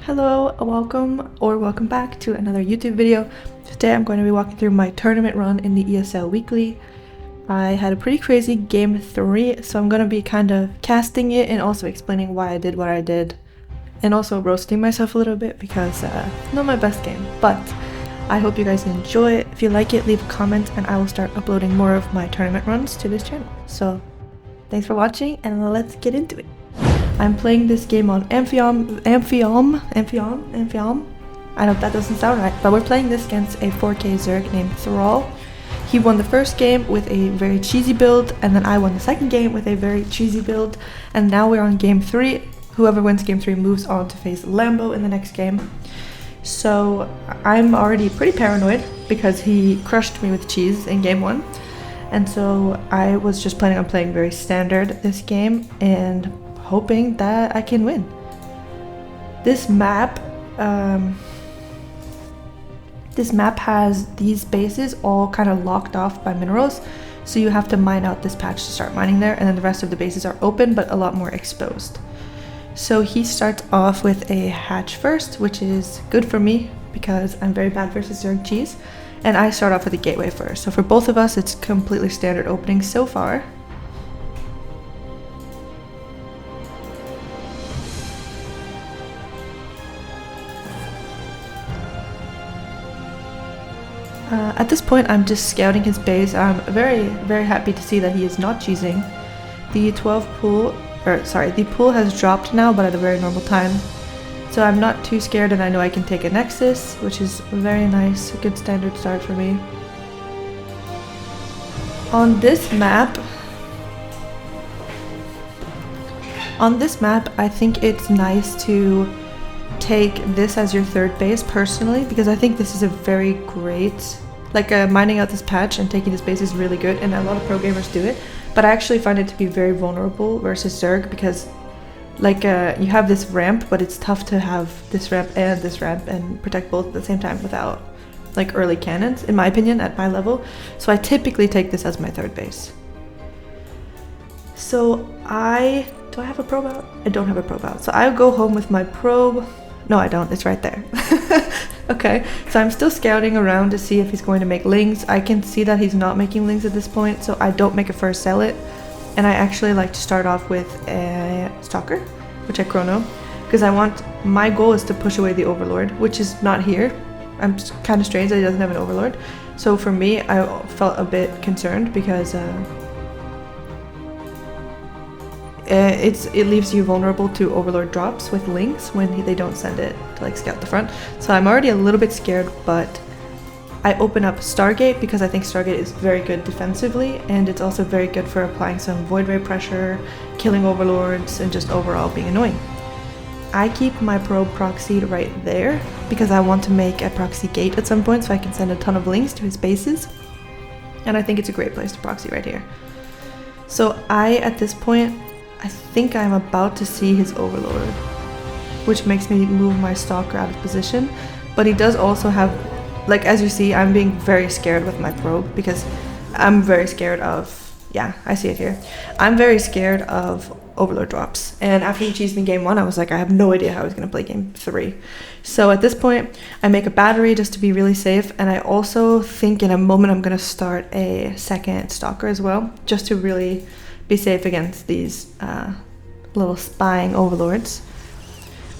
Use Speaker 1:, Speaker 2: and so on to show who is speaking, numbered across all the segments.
Speaker 1: Hello, welcome back to another YouTube video. Today I'm going to be walking through my tournament run in the ESL Weekly. I had a pretty crazy game 3, so I'm going to be kind of casting it and also explaining why I did what I did. And also roasting myself a little bit because not my best game. But I hope you guys enjoy it. If you like it, leave a comment and I will start uploading more of my tournament runs to this channel. So thanks for watching and let's get into it. I'm playing this game on Amphion. I know that doesn't sound right, but we're playing this against a 4K Zerg named Thrall. He won the first game with a very cheesy build, and then I won the second game with a very cheesy build, and now we're on game 3. Whoever wins game 3 moves on to face Lambo in the next game. So I'm already pretty paranoid because he crushed me with cheese in game 1. And so I was just planning on playing very standard this game and hoping that I can win. This map has these bases all kind of locked off by minerals, so you have to mine out this patch to start mining there, and then the rest of the bases are open but a lot more exposed. So he starts off with a hatch first, which is good for me because I'm very bad versus Zerg cheese, and I start off with a gateway first. So for both of us it's completely standard opening so far. At this point I'm just scouting his base. I'm very happy to see that he is not cheesing. The pool has dropped now, but at a very normal time. So I'm not too scared and I know I can take a Nexus, which is very nice, a good standard start for me. On this map, I think it's nice to take this as your third base personally, because I think this is a very great, mining out this patch and taking this base is really good, and a lot of pro gamers do it, but I actually find it to be very vulnerable versus Zerg because you have this ramp, but it's tough to have this ramp and protect both at the same time without early cannons, in my opinion, at my level. So I typically take this as my third base. So do I have a probe out? I don't have a probe out. So I'll go home with my probe. No, I don't. It's right there. Okay, so I'm still scouting around to see if he's going to make lings. I can see that he's not making lings at this point, so I don't make a first sell it. And I actually like to start off with a stalker, which I chrono, because my goal is to push away the overlord, which is not here. I'm kind of strange that he doesn't have an overlord. So for me, I felt a bit concerned because it leaves you vulnerable to overlord drops with lings when they don't send it to scout the front. So I'm already a little bit scared, but I open up Stargate because I think Stargate is very good defensively, and it's also very good for applying some void ray pressure, killing overlords, and just overall being annoying. I keep my probe proxied right there because I want to make a proxy gate at some point so I can send a ton of links to his bases, and I think it's a great place to proxy right here. So at this point, I think I'm about to see his overlord, which makes me move my stalker out of position, but he does also have, as you see, I'm being very scared with my probe because I'm very scared of, I see it here. I'm very scared of overlord drops, and after he cheesed me game 1, I was like, I have no idea how he's going to play game 3. So at this point, I make a battery just to be really safe, and I also think in a moment I'm going to start a second stalker as well, just to really be safe against these little spying overlords.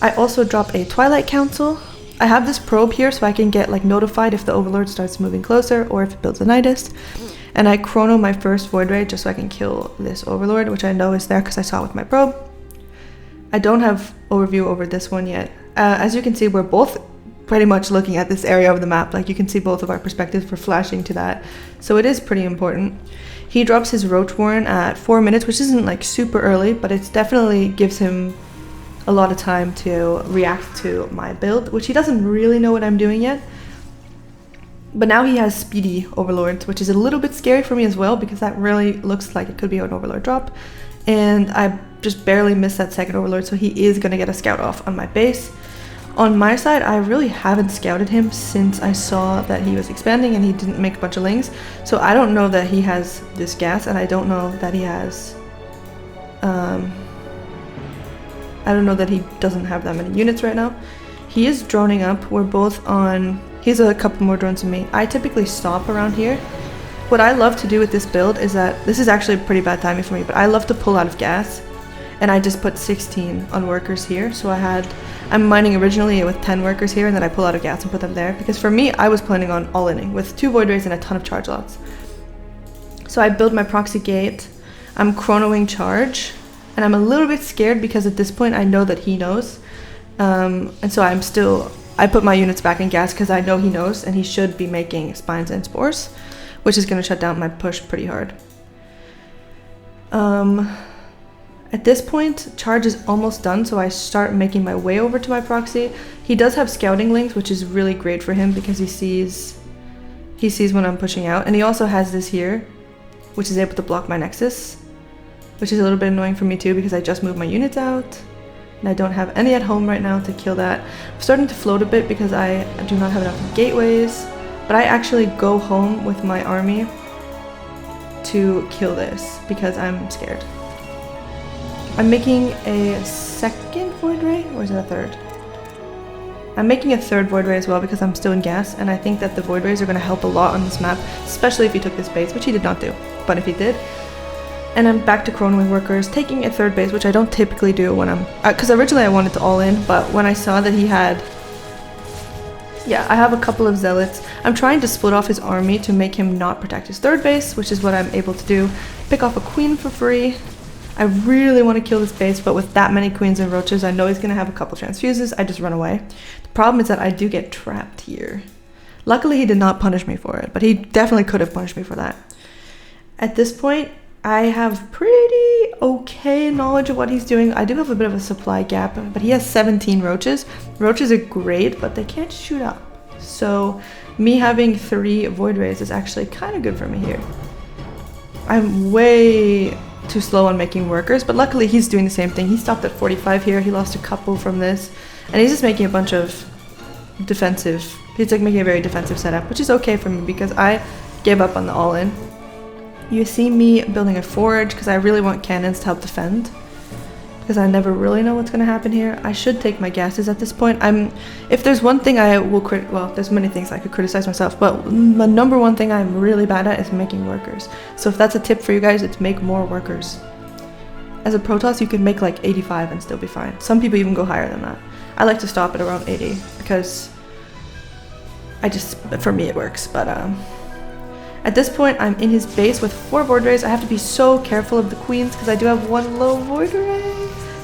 Speaker 1: I also drop a Twilight Council. I have this probe here so I can get notified if the overlord starts moving closer or if it builds a nightist. And I chrono my first void ray just so I can kill this overlord, which I know is there because I saw it with my probe. I don't have overview over this one yet. As you can see, we're both pretty much looking at this area of the map. You can see both of our perspectives for flashing to that. So it is pretty important. He drops his Roach Warren at 4 minutes, which isn't super early, but it definitely gives him a lot of time to react to my build, which he doesn't really know what I'm doing yet. But now he has speedy overlords, which is a little bit scary for me as well, because that really looks like it could be an overlord drop. And I just barely missed that second overlord, so he is going to get a scout off on my base. On my side, I really haven't scouted him since I saw that he was expanding and he didn't make a bunch of lings. So I don't know that he has this gas, and I don't know that he has I don't know that he doesn't have that many units right now. He is droning up. We're both on... He's a couple more drones than me. I typically stop around here. What I love to do with this build is that... This is actually pretty bad timing for me, but I love to pull out of gas. And I just put 16 on workers here. So I'm mining originally with 10 workers here, and then I pull out of gas and put them there. Because for me, I was planning on all-inning with 2 void rays and a ton of charge lots. So I build my proxy gate. I'm chronoing charge. And I'm a little bit scared because at this point I know that he knows. And so I put my units back in gas because I know he knows, and he should be making spines and spores, which is going to shut down my push pretty hard. At this point, charge is almost done, so I start making my way over to my proxy. He does have scouting links, which is really great for him because he sees when I'm pushing out. And he also has this here, which is able to block my nexus, which is a little bit annoying for me too because I just moved my units out. And I don't have any at home right now to kill that. I'm starting to float a bit because I do not have enough gateways. But I actually go home with my army to kill this because I'm scared. I'm making a second void ray, or is it a third? I'm making a third void ray as well because I'm still in gas, and I think that the void rays are going to help a lot on this map, especially if he took this base, which he did not do, but if he did. And I'm back to chronoing workers, taking a third base, which I don't typically do when I'm... Because originally I wanted to all in, but when I saw that he had... Yeah, I have a couple of zealots. I'm trying to split off his army to make him not protect his third base, which is what I'm able to do. Pick off a queen for free. I really want to kill this base, but with that many queens and roaches, I know he's going to have a couple transfuses. I just run away. The problem is that I do get trapped here. Luckily, he did not punish me for it, but he definitely could have punished me for that. At this point, I have pretty okay knowledge of what he's doing. I do have a bit of a supply gap, but he has 17 roaches. Roaches are great, but they can't shoot up. So me having 3 void rays is actually kind of good for me here. I'm way too slow on making workers, but luckily he's doing the same thing. He stopped at 45 here. He lost a couple from this, and he's just making a bunch of defensive. He's like making a very defensive setup, which is okay for me because I gave up on the all-in. You see me building a forge because I really want cannons to help defend, because I never really know what's going to happen here. I should take my gases at this point. If there's one thing I will well, there's many things I could criticize myself, but the number one thing I'm really bad at is making workers. So if that's a tip for you guys, it's make more workers. As a protoss, you can make like 85 and still be fine. Some people even go higher than that. I like to stop at around 80 because for me it works, but at this point, I'm in his base with 4 void rays. I have to be so careful of the queens because I do have 1 low void ray.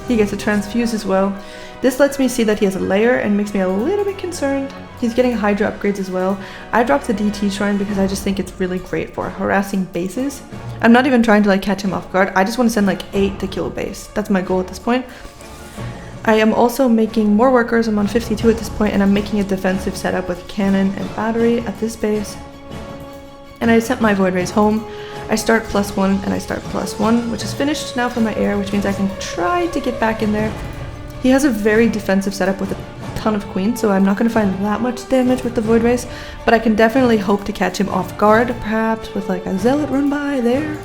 Speaker 1: He gets a transfuse as well. This lets me see that he has a layer and makes me a little bit concerned. He's getting Hydra upgrades as well. I dropped the DT shrine because I just think it's really great for harassing bases. I'm not even trying to like catch him off guard. I just want to send like 8 to kill a base. That's my goal at this point. I am also making more workers. I'm on 52 at this point, and I'm making a defensive setup with cannon and battery at this base. And I sent my void rays home. I start +1 and I start +1, which is finished now for my air, which means I can try to get back in there. He has a very defensive setup with a ton of queens, so I'm not going to find that much damage with the void rays, but I can definitely hope to catch him off guard, perhaps with like a zealot run by there,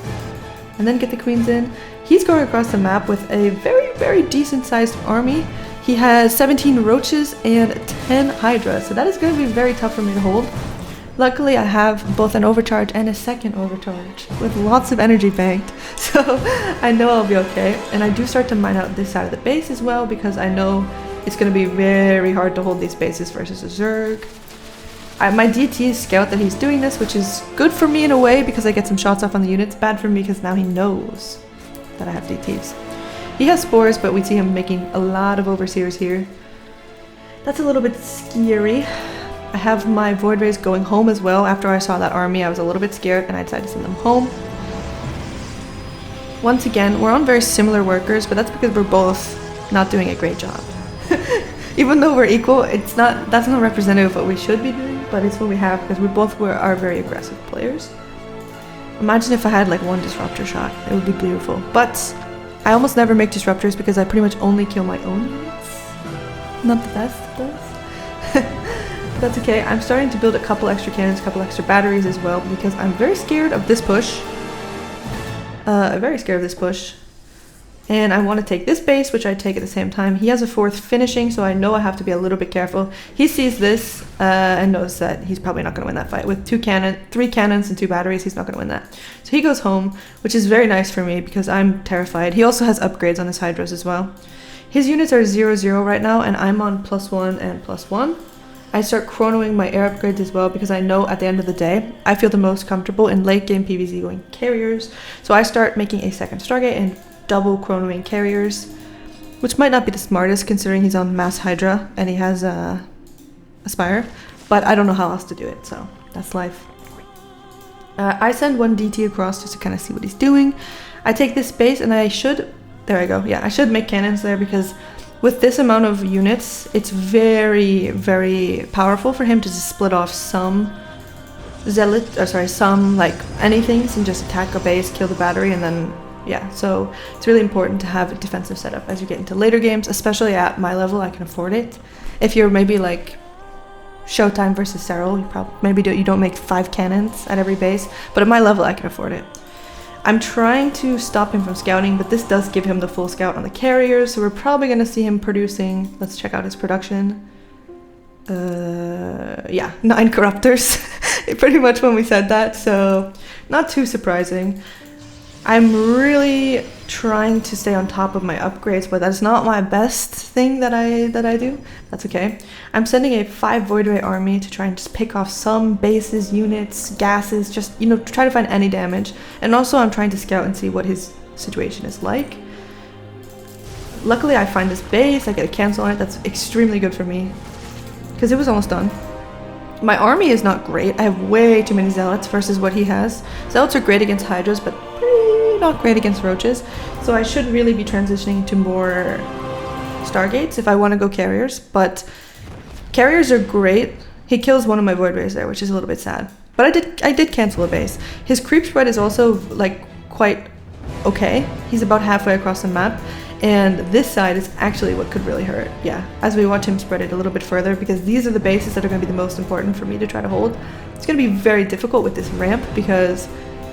Speaker 1: and then get the queens in. He's going across the map with a very, very decent sized army. He has 17 roaches and 10 hydras, so that is going to be very tough for me to hold. Luckily, I have both an overcharge and a second overcharge with lots of energy banked, so I know I'll be okay. And I do start to mine out this side of the base as well because I know it's going to be very hard to hold these bases versus a Zerg. My DT scout that he's doing this, which is good for me in a way because I get some shots off on the units. Bad for me because now he knows that I have DTs. He has spores, but we see him making a lot of overseers here. That's a little bit scary. I have my void rays going home as well. After I saw that army, I was a little bit scared and I decided to send them home. Once again, we're on very similar workers, but that's because we're both not doing a great job. Even though we're equal, that's not representative of what we should be doing, but it's what we have because we both are very aggressive players. Imagine if I had like 1 disruptor shot, it would be beautiful. But I almost never make disruptors because I pretty much only kill my own units. Not the best of those. That's okay. I'm starting to build a couple extra cannons, a couple extra batteries as well because I'm very scared of this push. And I want to take this base, which I take at the same time. He has a 4th finishing, so I know I have to be a little bit careful. He sees this and knows that he's probably not going to win that fight. With 3 cannons and 2 batteries, he's not going to win that. So he goes home, which is very nice for me because I'm terrified. He also has upgrades on his Hydras as well. His units are 0-0 right now, and I'm on +1 and +1. I start chronoing my air upgrades as well because I know at the end of the day, I feel the most comfortable in late game PvZ going carriers. So I start making a 2nd Stargate and double chronoing carriers, which might not be the smartest considering he's on mass Hydra and he has a Spire, but I don't know how else to do it, so that's life. I send 1 DT across just to kind of see what he's doing. I take this base and I should, there I go, yeah, I should make cannons there because with this amount of units, it's very, very powerful for him to just split off some some like anything and just attack a base, kill the battery, and then yeah. So it's really important to have a defensive setup as you get into later games, especially at my level. I can afford it. If you're maybe like Showtime versus Cyril, you probably you don't make 5 cannons at every base, but at my level, I can afford it. I'm trying to stop him from scouting, but this does give him the full scout on the carriers, so we're probably going to see him producing, let's check out his production. Yeah, 9 corruptors, pretty much when we said that, so not too surprising. I'm really trying to stay on top of my upgrades, but that's not my best thing that I do. That's okay. I'm sending a 5 Void Ray army to try and just pick off some bases, units, gases, just, you know, to try to find any damage. And also I'm trying to scout and see what his situation is like. Luckily I find this base, I get a cancel on it, that's extremely good for me. Because it was almost done. My army is not great, I have way too many zealots versus what he has. Zealots are great against Hydras, but not great against roaches, so I should really be transitioning to more Stargates if I want to go carriers, but carriers are great. He kills one of my Void Rays there, which is a little bit sad, but I did cancel a base. His creep spread is also like quite okay. He's about halfway across the map, and this side is actually what could really hurt, yeah, as we watch him spread it a little bit further, because these are the bases that are going to be the most important for me to try to hold. It's going to be very difficult with this ramp because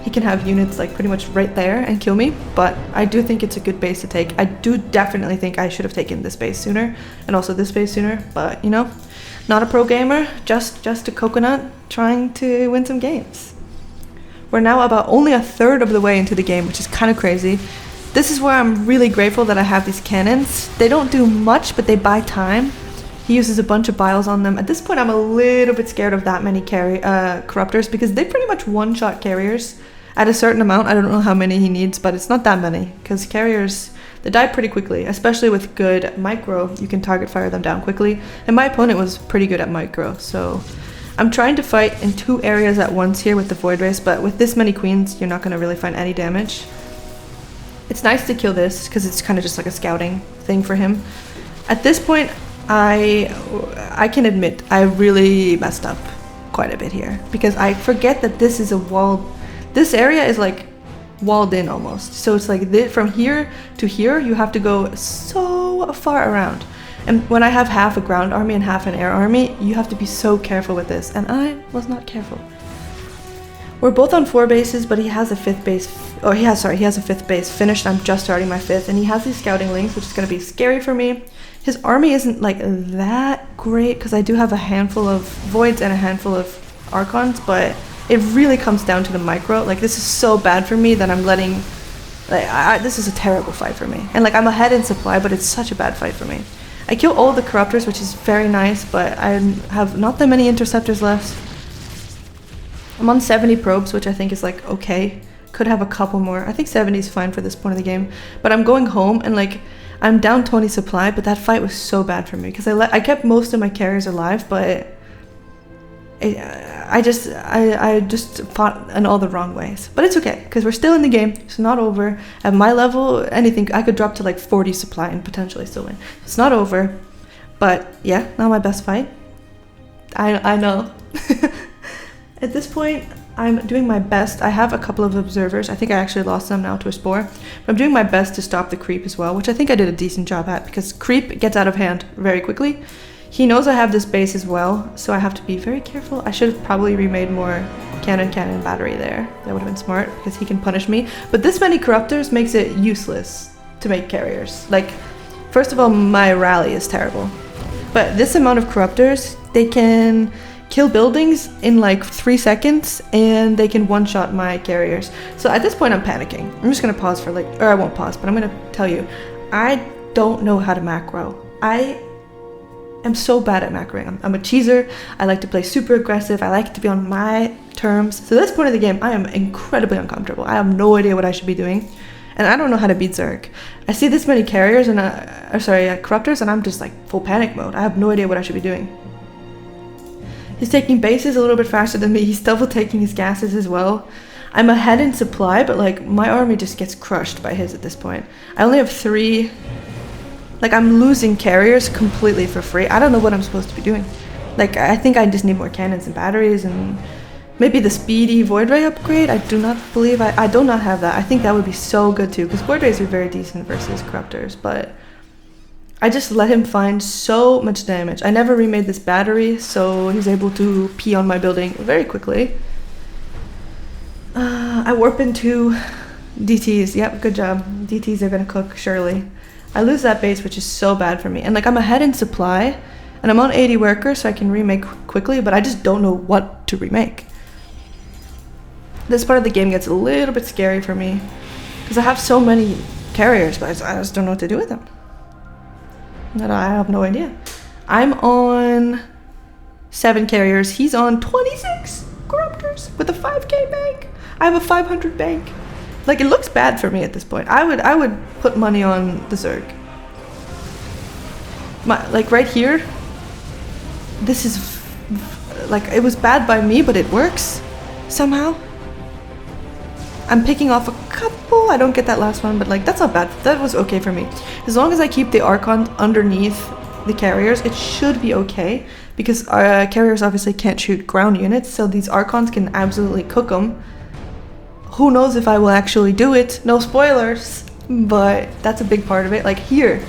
Speaker 1: he can have units like pretty much right there and kill me, but I do think it's a good base to take. I do definitely think I should have taken this base sooner and also this base sooner, but you know, not a pro gamer, just a coconut trying to win some games. We're now about only a third of the way into the game, which is kind of crazy. This is where I'm really grateful that I have these cannons. They don't do much, but they buy time. He uses a bunch of biles on them. At this point, I'm a little bit scared of that many corruptors because they pretty much one-shot carriers at a certain amount. I don't know how many he needs, but it's not that many because carriers, they die pretty quickly, especially with good micro. You can target fire them down quickly, and my opponent was pretty good at micro, so I'm trying to fight in 2 areas at once here with the Void Race, but with this many queens, you're not going to really find any damage. It's nice to kill this because it's kind of just like a scouting thing for him. At this point, I can admit I really messed up quite a bit here because I forget that this is a walled. This area is like walled in almost. So it's like from here to here, you have to go so far around. And when I have half a ground army and half an air army, you have to be so careful with this. And I was not careful. We're both on 4 bases, but he has a 5th base. Oh, he has a 5th base finished. I'm just starting my 5th, and he has these scouting links, which is going to be scary for me. His army isn't like that great because I do have a handful of voids and a handful of archons, but it really comes down to the micro. Like, this is so bad for me that I'm letting, like, this is a terrible fight for me. And like, I'm ahead in supply, but it's such a bad fight for me. I kill all the corruptors, which is very nice, but I have not that many interceptors left. I'm on 70 probes, which I think is like okay. Could have a couple more. I think 70 is fine for this point of the game. But I'm going home and like, I'm down 20 supply, but that fight was so bad for me because I kept most of my carriers alive, but I just fought in all the wrong ways. But it's okay because we're still in the game. It's not over. At my level, anything I could drop to like 40 supply and potentially still win. It's not over. But yeah, not my best fight. I know. At this point, I'm doing my best. I have a couple of observers. I think I actually lost them now to a spore. But I'm doing my best to stop the creep as well, which I think I did a decent job at because creep gets out of hand very quickly. He knows I have this base as well, so I have to be very careful. I should have probably remade more cannon battery there. That would have been smart because he can punish me. But this many corruptors makes it useless to make carriers. Like, first of all, my rally is terrible. But this amount of corruptors, they can kill buildings in like 3 seconds, and they can one-shot my carriers. So at this point, I'm panicking. I'm just gonna pause for like, or I won't pause, but I'm gonna tell you, I don't know how to macro. I am so bad at macroing. I'm a cheeser. I like to play super aggressive. I like to be on my terms. So at this point of the game, I am incredibly uncomfortable. I have no idea what I should be doing. And I don't know how to beat Zerg. I see this many carriers and corruptors, and I'm just like full panic mode. I have no idea what I should be doing. He's taking bases a little bit faster than me. He's double taking his gases as well. I'm ahead in supply, but like my army just gets crushed by his at this point. I only have 3. Like, I'm losing carriers completely for free. I don't know what I'm supposed to be doing. Like, I think I just need more cannons and batteries, and maybe the speedy void ray upgrade. I do not believe I do not have that. I think that would be so good too, because void rays are very decent versus corruptors, but I just let him find so much damage. I never remade this battery, so he's able to pee on my building very quickly. I warp into DTs. Yep, good job. DTs are gonna cook, surely. I lose that base, which is so bad for me. And like, I'm ahead in supply, and I'm on 80 workers, so I can remake quickly, but I just don't know what to remake. This part of the game gets a little bit scary for me, because I have so many carriers, but I just don't know what to do with them. I have no idea. I'm on 7 carriers. He's on 26 corruptors with a 5k bank. I have a 500 bank. Like, it looks bad for me at this point. I would put money on the Zerg. Like right here, this is like, it was bad by me, but it works somehow. I'm picking off a couple. I don't get that last one, but like, that's not bad. That was okay for me. As long as I keep the Archon underneath the carriers, it should be okay, because carriers obviously can't shoot ground units, so these Archons can absolutely cook them. Who knows if I will actually do it? No spoilers, but that's a big part of it. Like here,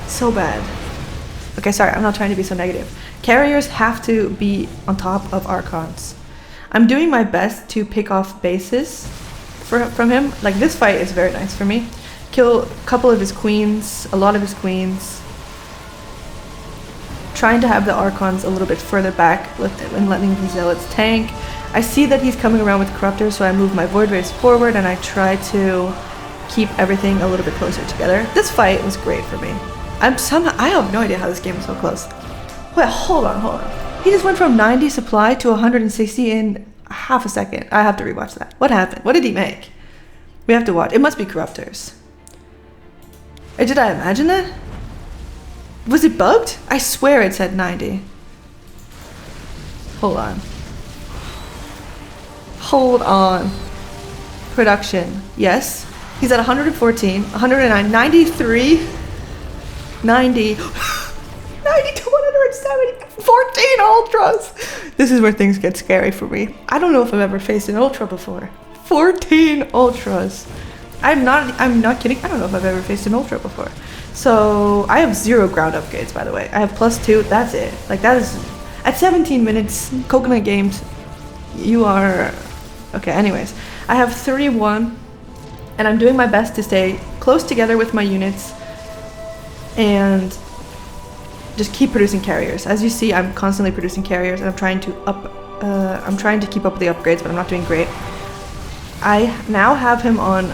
Speaker 1: so bad. Okay, sorry, I'm not trying to be so negative. Carriers have to be on top of Archons. I'm doing my best to pick off bases from him. Like, this fight is very nice for me. Kill a couple of his queens, a lot of his queens. Trying to have the Archons a little bit further back and letting the Zealots tank. I see that he's coming around with corruptors, so I move my void rays forward and I try to keep everything a little bit closer together. This fight was great for me. I have no idea how this game is so close. Wait, hold on. He just went from 90 supply to 160 in half a second. I have to rewatch that. What happened? What did he make? We have to watch. It must be corruptors. Or did I imagine that? Was it bugged? I swear it said 90. Hold on. Production. Yes. He's at 114, 109, 93, 90, 90 to 170, 14 ultras. This is where things get scary for me. I don't know if I've ever faced an ultra before. 14 ultras. I'm not kidding. I don't know if I've ever faced an ultra before. So I have 0 ground upgrades, by the way. I have +2. That's it. Like, that is at 17 minutes. coconutgamezz, you are okay. Anyways, I have 3-1, and I'm doing my best to stay close together with my units and just keep producing carriers. As you see, I'm constantly producing carriers, and I'm trying to keep up with the upgrades, but I'm not doing great. I now have him on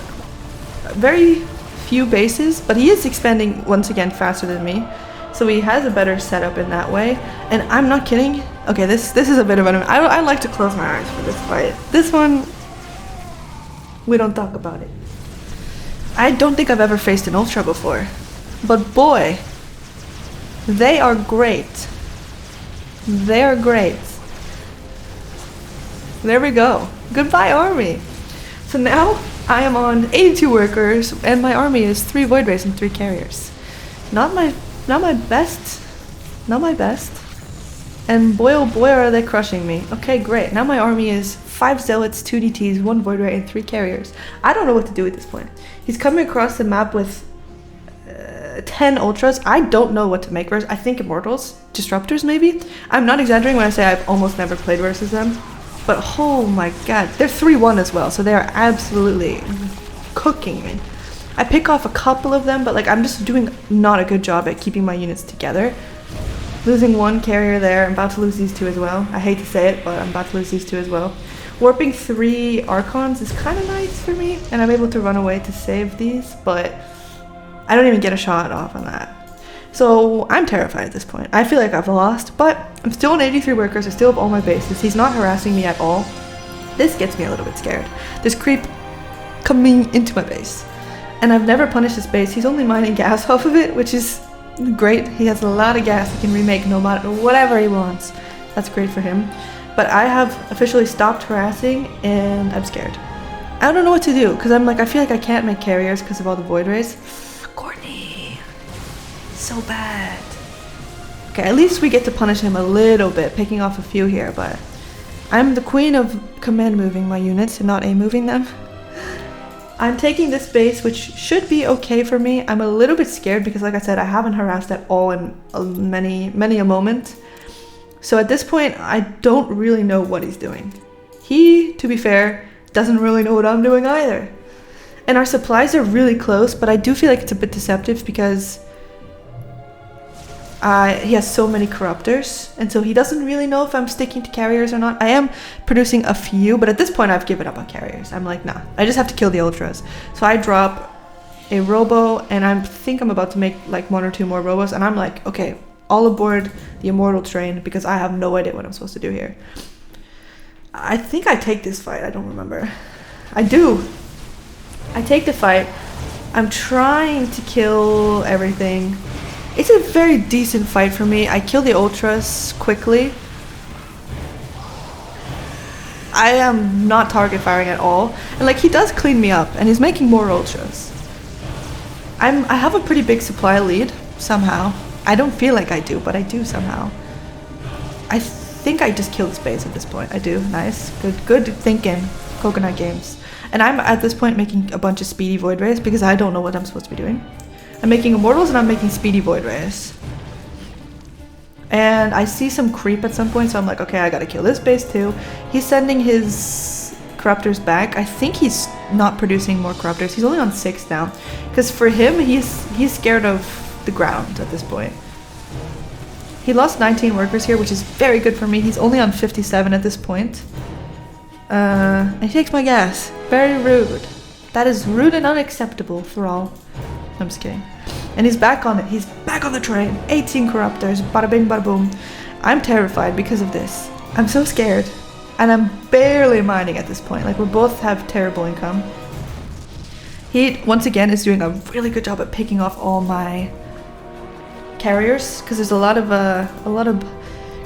Speaker 1: very few bases, but he is expanding once again faster than me, so he has a better setup in that way. And I'm not kidding. Okay, this is a bit of an... I like to close my eyes for this fight. This one, we don't talk about it. I don't think I've ever faced an ultra before, but boy, they are great. They are great. There we go. Goodbye, army. So now I am on 82 workers, and my army is 3 void rays and 3 carriers. Not my best. And boy, oh boy, are they crushing me. Okay, great. Now my army is 5 zealots, 2 DTs, 1 void ray, and 3 carriers. I don't know what to do at this point. He's coming across the map with 10 ultras. I don't know what to make versus. I think immortals, disruptors maybe. I'm not exaggerating when I say I've almost never played versus them. But oh my god, they're 3-1 as well, so they are absolutely cooking me. I pick off a couple of them, but like I'm just doing not a good job at keeping my units together. Losing one carrier there. I'm about to lose these two as well. I hate to say it, but I'm about to lose these two as well. Warping 3 Archons is kind of nice for me, and I'm able to run away to save these, but I don't even get a shot off on that. So I'm terrified at this point. I feel like I've lost, but I'm still on 83 workers. I still have all my bases. He's not harassing me at all. This gets me a little bit scared. This creep coming into my base. And I've never punished his base. He's only mining gas off of it, which is great. He has a lot of gas he can remake no matter whatever he wants. That's great for him. But I have officially stopped harassing and I'm scared. I don't know what to do because I'm like, I feel like I can't make carriers because of all the void rays. Courtney, so bad. Okay, at least we get to punish him a little bit, picking off a few here, but I'm the queen of command moving my units and not A moving them. I'm taking this base, which should be okay for me. I'm a little bit scared because, like I said, I haven't harassed at all in many a moment. So at this point, I don't really know what he's doing. He, to be fair, doesn't really know what I'm doing either. And our supplies are really close, but I do feel like it's a bit deceptive because he has so many corruptors, and so he doesn't really know if I'm sticking to carriers or not. I am producing a few, but at this point I've given up on carriers. I'm like, nah, I just have to kill the ultras. So I drop a robo, and I think I'm about to make like 1 or 2 more robos, and I'm like, okay, all aboard the immortal train because I have no idea what I'm supposed to do here. I think I take this fight. I don't remember. I do. I take the fight. I'm trying to kill everything. It's a very decent fight for me. I kill the ultras quickly. I am not target firing at all. And like he does clean me up and he's making more ultras. I have a pretty big supply lead somehow. I don't feel like I do, but I do somehow. I think I just killed space at this point. I do. Nice. Good thinking, coconutgamezz. And I'm at this point making a bunch of speedy void rays because I don't know what I'm supposed to be doing. I'm making immortals and I'm making speedy void rays. And I see some creep at some point, so I'm like, okay, I gotta kill this base too. He's sending his corruptors back. I think he's not producing more corruptors. He's only on 6 now. Because for him, he's scared of the ground at this point. He lost 19 workers here, which is very good for me. He's only on 57 at this point. And he takes my gas. Very rude. That is rude and unacceptable for all. I'm just kidding. And he's back on it. He's back on the train. 18 corruptors. Bada bing, bada boom. I'm terrified because of this. I'm so scared. And I'm barely mining at this point. Like, we both have terrible income. He, once again, is doing a really good job at picking off all my carriers. Because there's a lot of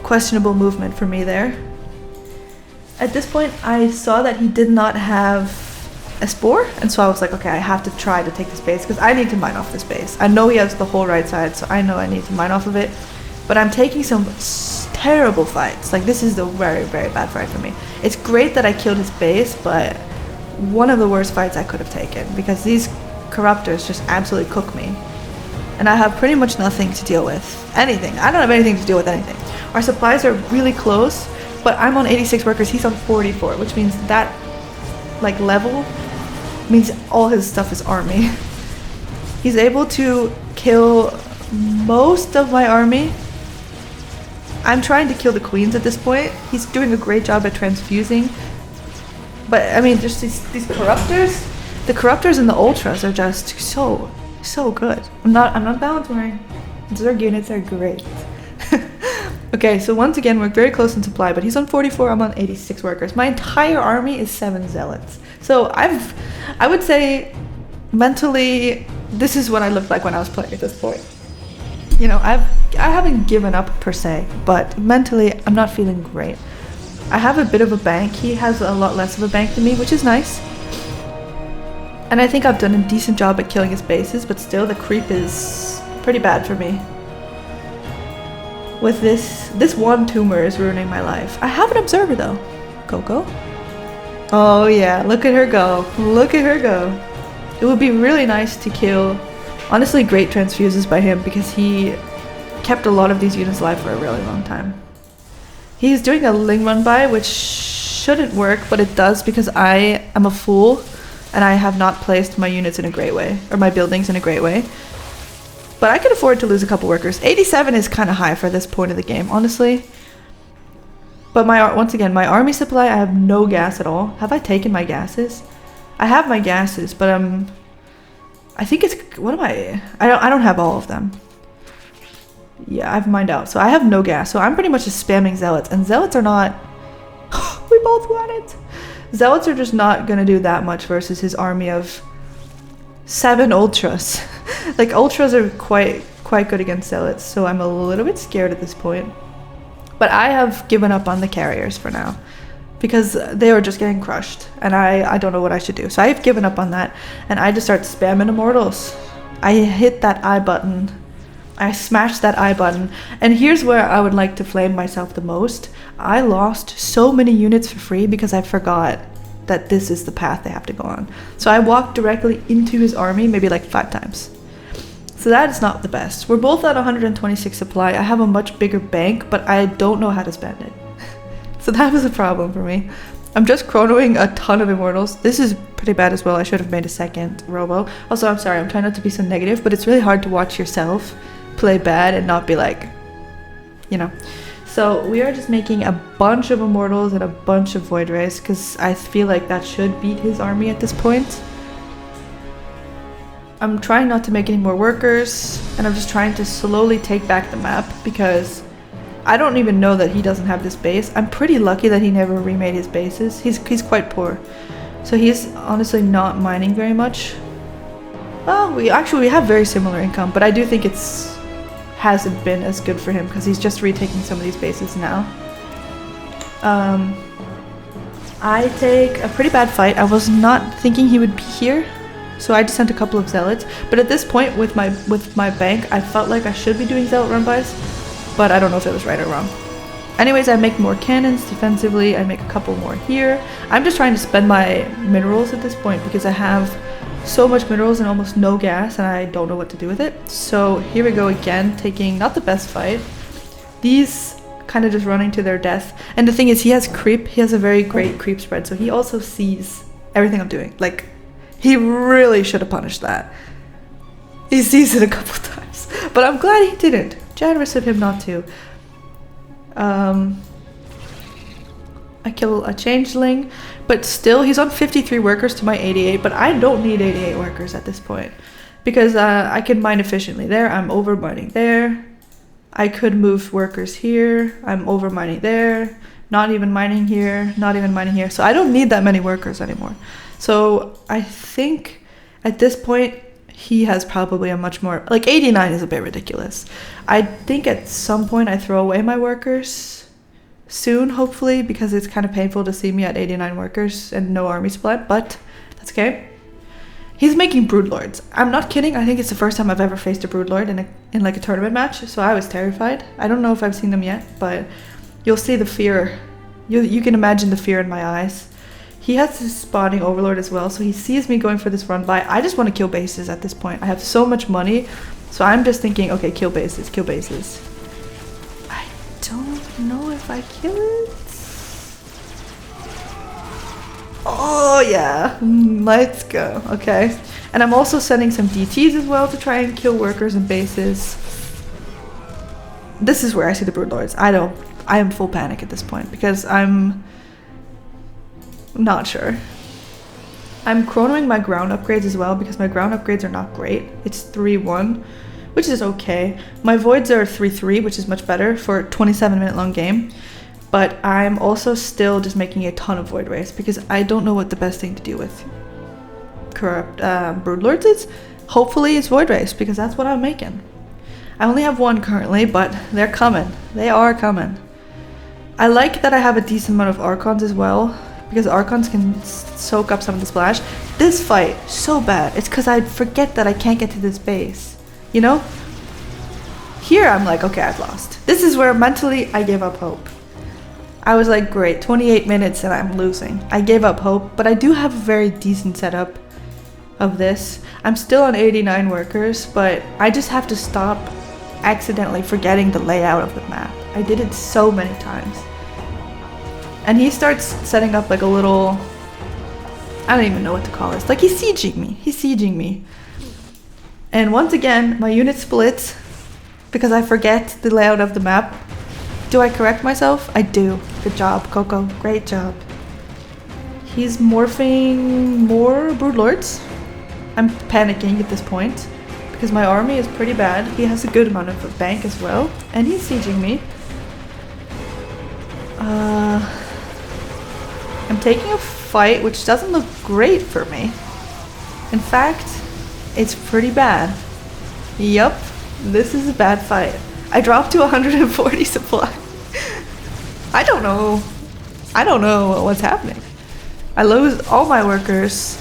Speaker 1: questionable movement for me there. At this point, I saw that he did not have a spore, and so I was like, okay, I have to try to take this base because I need to mine off this base. I know he has the whole right side, so I know I need to mine off of it, but I'm taking some terrible fights. Like, this is a very, very bad fight for me. It's great that I killed his base, but one of the worst fights I could have taken because these corruptors just absolutely cook me, and I have pretty much nothing to deal with. Anything. I don't have anything to deal with anything. Our supplies are really close, but I'm on 86 workers, he's on 44, which means that like level means all his stuff is army. He's able to kill most of my army. I'm trying to kill the queens at this point. He's doing a great job at transfusing. But I mean, just these corruptors, the corruptors and the ultras are just so good. I'm not balancing. Zerg units are great. Okay, so once again, we're very close in supply, but he's on 44, I'm on 86 workers. My entire army is 7 zealots. So I would say mentally, this is what I looked like when I was playing at this point. You know, I haven't given up per se, but mentally, I'm not feeling great. I have a bit of a bank. He has a lot less of a bank than me, which is nice. And I think I've done a decent job at killing his bases, but still, the creep is pretty bad for me. With this one tumor is ruining my life. I have an observer though. Coco? Oh yeah, look at her go. Look at her go. It would be really nice to kill, honestly, great transfuses by him because he kept a lot of these units alive for a really long time. He's doing a Ling run by, which shouldn't work, but it does because I am a fool and I have not placed my units in a great way, or my buildings in a great way. But I can afford to lose a couple workers. 87 is kind of high for this point of the game, honestly. But once again, my army supply, I have no gas at all. Have I taken my gases? I have my gases, but I think it's, what am I don't have all of them. Yeah, I've mined out, so I have no gas. So I'm pretty much just spamming zealots, and zealots are not, we both won it. Zealots are just not gonna do that much versus his army of 7 ultras. Like, ultras are quite good against zealots, so I'm a little bit scared at this point. But I have given up on the carriers for now, because they were just getting crushed, and I don't know what I should do. So I've given up on that, and I just start spamming immortals. I hit that I button. I smashed that I button, and here's where I would like to flame myself the most. I lost so many units for free because I forgot that this is the path they have to go on. So I walked directly into his army maybe like 5 times. So that is not the best. We're both at 126 supply. I have a much bigger bank, but I don't know how to spend it. So that was a problem for me. I'm just chronoing a ton of immortals. This is pretty bad as well. I should have made a second robo. Also, I'm sorry, I'm trying not to be so negative, but it's really hard to watch yourself play bad and not be like, you know. So we are just making a bunch of immortals and a bunch of void rays because I feel like that should beat his army at this point. I'm trying not to make any more workers, and I'm just trying to slowly take back the map because I don't even know that he doesn't have this base. I'm pretty lucky that he never remade his bases. He's quite poor. So he's honestly not mining very much. Well, we have very similar income, but I do think hasn't been as good for him because he's just retaking some of these bases now. I take a pretty bad fight. I was not thinking he would be here, so I just sent a couple of zealots. But at this point with my bank, I felt like I should be doing zealot run-bys, but I don't know if it was right or wrong. Anyways, I make more cannons defensively. I make a couple more here. I'm just trying to spend my minerals at this point because I have so much minerals and almost no gas, and I don't know what to do with it. So here we go again, taking not the best fight. These kind of just running to their death. And the thing is, he has creep. He has a very great creep spread, so he also sees everything I'm doing. Like, he really should have punished that. He sees it a couple times, but I'm glad he didn't. Generous of him not to. I kill a changeling, but still he's on 53 workers to my 88, but I don't need 88 workers at this point because I can mine efficiently there. I'm over mining there. I could move workers here. I'm over mining there. Not even mining here. Not even mining here. So I don't need that many workers anymore. So I think at this point he has probably a much more, like 89 is a bit ridiculous. I think at some point I throw away my workers soon, hopefully, because it's kind of painful to see me at 89 workers and no army supply, but that's okay. He's making broodlords. I'm not kidding. I think it's the first time I've ever faced a broodlord in like a tournament match, so I was terrified. I don't know if I've seen them yet, but you'll see the fear. You can imagine the fear in my eyes. He has his spawning overlord as well, so he sees me going for this run by. I just want to kill bases at this point. I have so much money, so I'm just thinking, okay, kill bases, kill bases. I don't know if I kill it. Oh yeah, let's go. Okay, and I'm also sending some DTs as well to try and kill workers and bases. This is where I see the broodlords. I am full panic at this point because I'm not sure. I'm chronoing my ground upgrades as well because my ground upgrades are not great. It's 3-1, which is okay. My voids are 3-3, which is much better for a 27-minute long game. But I'm also still just making a ton of void rays because I don't know what the best thing to do with corrupt broodlords is. Hopefully it's void rays because that's what I'm making. I only have one currently, but they're coming. They are coming. I like that I have a decent amount of archons as well because archons can soak up some of the splash. This fight, so bad. It's because I forget that I can't get to this base. You know? Here I'm like, okay, I've lost. This is where mentally I gave up hope. I was like, great, 28 minutes and I'm losing. I gave up hope, but I do have a very decent setup of this. I'm still on 89 workers, but I just have to stop accidentally forgetting the layout of the map. I did it so many times. And he starts setting up like a little I don't even know what to call this. Like, he's sieging me. He's sieging me. And once again, my unit splits because I forget the layout of the map. Do I correct myself? I do. Good job, Coco. Great job. He's morphing more broodlords. I'm panicking at this point because my army is pretty bad. He has a good amount of bank as well, and he's sieging me. I'm taking a fight which doesn't look great for me. In fact, it's pretty bad. Yup, this is a bad fight. I dropped to 140 supply. I don't know what's happening. I lose all my workers.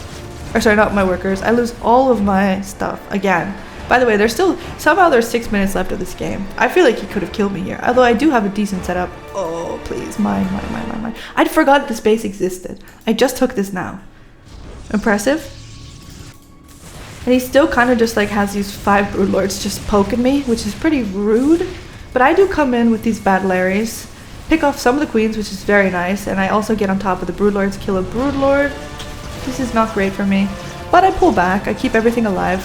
Speaker 1: Or sorry, not my workers. I lose all of my stuff again. By the way, there's 6 minutes left of this game. I feel like he could have killed me here. Although I do have a decent setup. Oh, please. Mine. I'd forgot this base existed. I just took this now. Impressive. And he still kind of just like has these 5 broodlords just poking me, which is pretty rude. But I do come in with these battlearies, pick off some of the queens, which is very nice. And I also get on top of the broodlords, kill a broodlord. This is not great for me. But I pull back. I keep everything alive.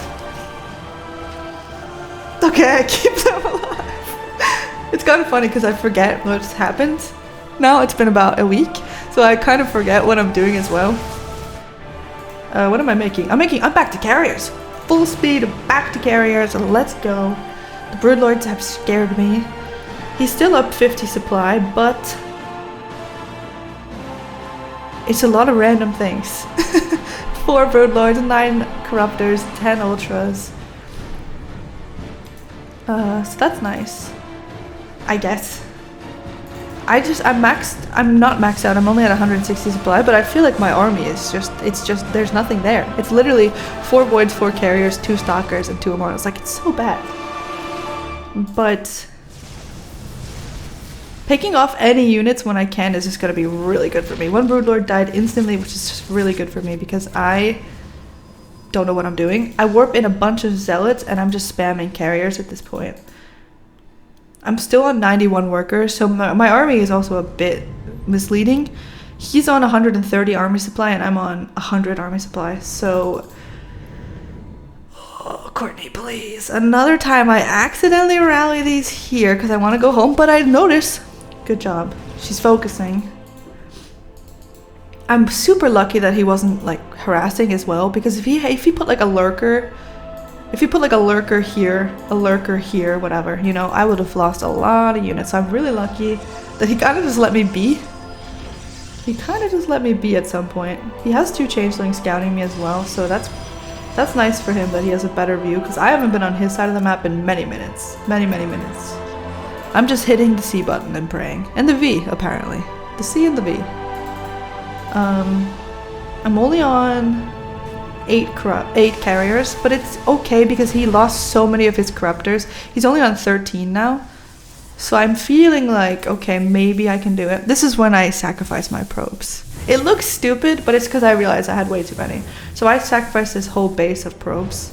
Speaker 1: Okay, I keep them alive. It's kind of funny because I forget what's happened. Now it's been about a week, so I kind of forget what I'm doing as well. What am I making? I'm back to carriers. Full speed, back to carriers. Let's go. The broodlords have scared me. He's still up 50 supply, but it's a lot of random things. 4 broodlords, 9 corruptors, 10 ultras. So that's nice, I guess. I'm not maxed out. I'm only at 160 supply, but I feel like my army is just there's nothing there. It's literally 4 voids, 4 carriers, 2 stalkers, and 2 immortals. Like, it's so bad. But picking off any units when I can is just gonna be really good for me. 1 broodlord died instantly, which is just really good for me because I don't know what I'm doing. I warp in a bunch of zealots and I'm just spamming carriers at this point. I'm still on 91 workers, so my army is also a bit misleading. He's on 130 army supply and I'm on 100 army supply, so oh, Courtney, please. Another time I accidentally rally these here because I want to go home, but I notice. Good job. She's focusing. I'm super lucky that he wasn't like harassing as well, because if he put like a lurker, here, whatever, you know, I would have lost a lot of units. So I'm really lucky that he kind of just let me be. He kind of just let me be at some point. He has 2 changelings scouting me as well, so that's nice for him that he has a better view, because I haven't been on his side of the map in many minutes. Many minutes. I'm just hitting the C button and praying. And the V, apparently. The C and the V. I'm only on 8 carriers, but it's okay because he lost so many of his corruptors. He's only on 13 now. So I'm feeling like, okay, maybe I can do it. This is when I sacrifice my probes. It looks stupid, but it's because I realized I had way too many. So I sacrificed this whole base of probes.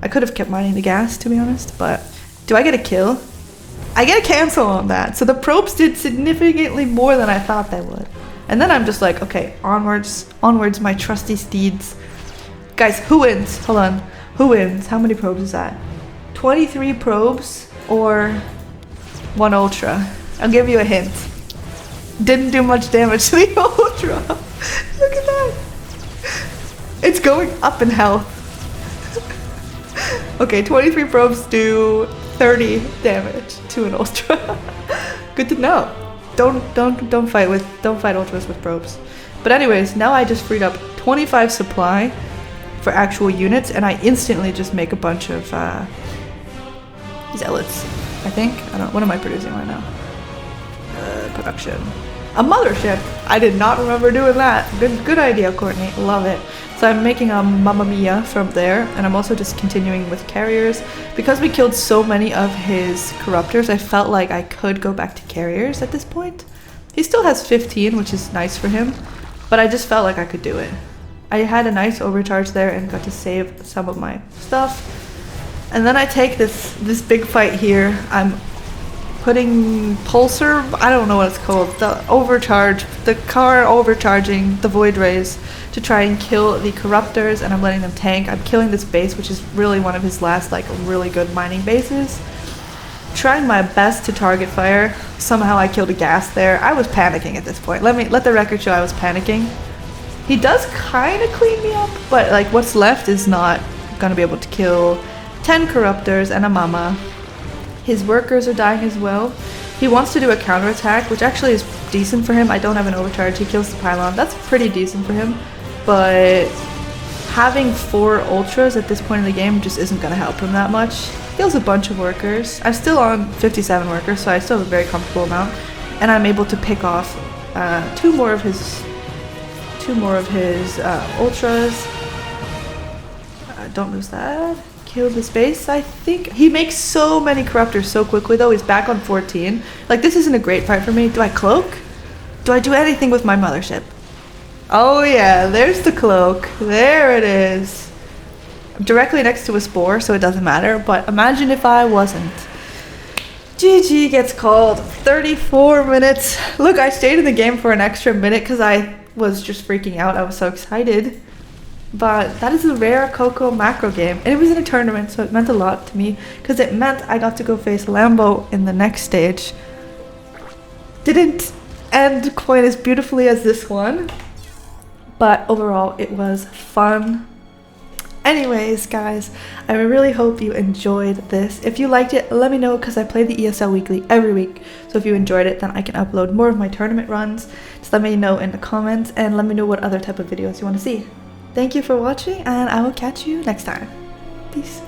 Speaker 1: I could have kept mining the gas, to be honest, but do I get a kill? I get a cancel on that. So the probes did significantly more than I thought they would. And then I'm just like, okay, onwards, my trusty steeds. Guys, who wins? Hold on. Who wins? How many probes is that? 23 probes or 1 ultra? I'll give you a hint. Didn't do much damage to the ultra. Look at that. It's going up in health. Okay, 23 probes do 30 damage to an ultra. Good to know. Don't fight ultras with probes. But anyways, now I just freed up 25 supply for actual units, and I instantly just make a bunch of zealots. I think. I don't. What am I producing right now? Production. A mothership. I did not remember doing that. Good idea, Courtney. Love it. So I'm making a Mamma Mia from there, and I'm also just continuing with carriers. Because we killed so many of his corruptors, I felt like I could go back to carriers at this point. He still has 15, which is nice for him, but I just felt like I could do it. I had a nice overcharge there and got to save some of my stuff. And then I take this big fight here. I'm putting pulsar, I don't know what it's called, the car overcharging the void rays to try and kill the corruptors, and I'm letting them tank. I'm killing this base, which is really one of his last like really good mining bases. Trying my best to target fire. Somehow I killed a gas there. I was panicking at this point. Let the record show I was panicking. He does kind of clean me up, but like what's left is not gonna be able to kill 10 corruptors and a mama. His workers are dying as well. He wants to do a counterattack, which actually is decent for him. I don't have an overcharge. He kills the pylon. That's pretty decent for him, but having 4 ultras at this point in the game just isn't gonna help him that much. Kills a bunch of workers. I'm still on 57 workers, so I still have a very comfortable amount, and I'm able to pick off 2 more of his ultras. Don't lose that. Kill this base. I think he makes so many corruptors so quickly though. He's back on 14. Like, this isn't a great fight for me. Do I cloak? Do I do anything with my mothership? Oh yeah, there's the cloak. There it is. I'm directly next to a spore, so it doesn't matter, but imagine if I wasn't. GG gets called. 34 minutes. Look, I stayed in the game for an extra minute because I was just freaking out. I was so excited. But that is a rare Coco macro game, and it was in a tournament, so it meant a lot to me because it meant I got to go face Lambo in the next stage. Didn't end quite as beautifully as this one, but overall it was fun. Anyways, guys, I really hope you enjoyed this. If you liked it, let me know because I play the ESL weekly every week. So if you enjoyed it, then I can upload more of my tournament runs. Just let me know in the comments and let me know what other type of videos you want to see. Thank you for watching, and I will catch you next time. Peace.